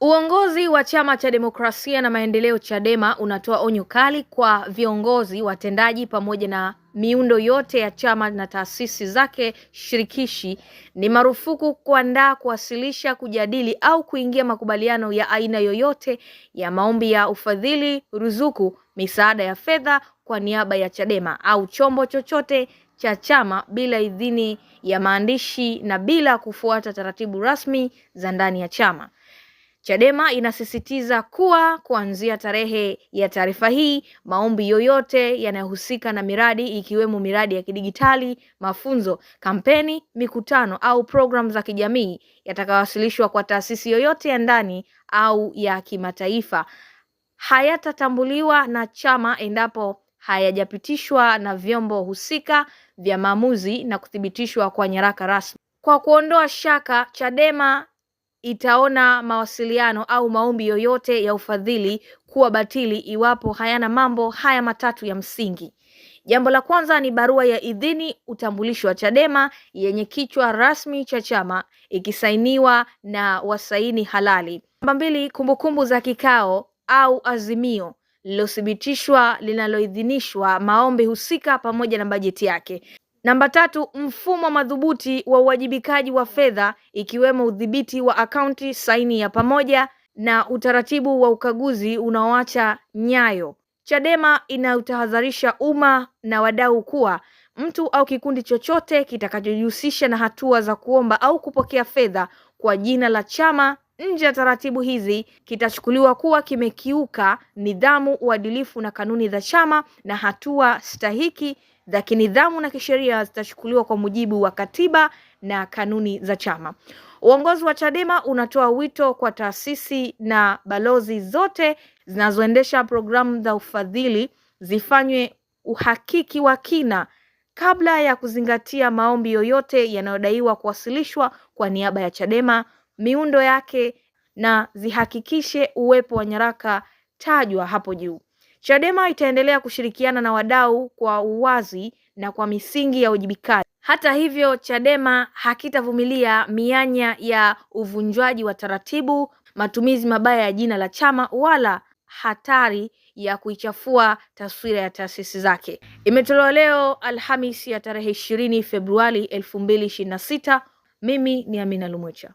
Uongozi wa Chama cha Demokrasia na Maendeleo Chadema unatoa onyo kali kwa viongozi, watendaji pamoja na miundo yote ya chama na taasisi zake shirikishi. Ni marufuku kuandaa, kuwasilisha, kujadili au kuingia makubaliano ya aina yoyote ya maombi ya ufadhili, ruzuku, misaada ya fedha kwa niaba ya Chadema au chombo chochote cha chama bila idhini ya maandishi na bila kufuata taratibu rasmi za ndani ya chama. Chadema inasisitiza kuwa kuanzia tarehe ya taarifa hii, maombi yoyote yanayohusika na miradi ikiwemo miradi ya kidigitali, mafunzo, kampeni, mikutano au programu za kijamii yatakayowasilishwa kwa taasisi yoyote ya ndani au ya kimataifa hayatatambuliwa na chama endapo hayajapitishwa na vyombo husika vya maamuzi na kuthibitishwa kwa nyaraka rasmi. Kwa kuondoa shaka, Chadema itaona mawasiliano au maombi yoyote ya ufadhili kuwa batili iwapo hayana mambo haya matatu ya msingi. Jambo la kwanza ni barua ya idhini, utambulisho wa Chadema yenye kichwa rasmi cha chama ikisainiwa na wasaini halali. Namba mbili, kumbukumbu za kikao au azimio lililothibitishwa linaloidhinishwa maombi husika pamoja na bajeti yake. Namba tatu, mfumo madhubuti wa uwajibikaji wa fedha ikiwemo udhibiti wa akaunti, saini ya pamoja na utaratibu wa ukaguzi unaoacha nyayo. Chadema inautahadharisha umma na wadau kuwa mtu au kikundi chochote kitakachojihusisha na hatua za kuomba au kupokea fedha kwa jina la chama nje ya taratibu hizi kitachukuliwa kuwa kimekiuka nidhamu, uadilifu na kanuni za chama, na hatua stahiki za kinidhamu na kisheria zitachukuliwa kwa mujibu wa katiba na kanuni za chama. Uongozi wa Chadema unatoa wito kwa taasisi na balozi zote zinazoendesha programu za ufadhili zifanywe uhakiki wa kina kabla ya kuzingatia maombi yoyote yanayodaiwa kuwasilishwa kwa niaba ya Chadema, miundo yake, na zihakikishe uwepo wa nyaraka tajwa hapo juu. Chadema itaendelea kushirikiana na wadau kwa uwazi na kwa misingi ya uwajibikaji. Hata hivyo, Chadema hakitavumilia mianya ya uvunjwaji wa taratibu, matumizi mabaya ya jina la chama wala hatari ya kuichafua taswira ya taasisi zake. Imetolewa leo Alhamisi ya tarehe 20 Februari 2026. Mimi ni Amina Lumwecha.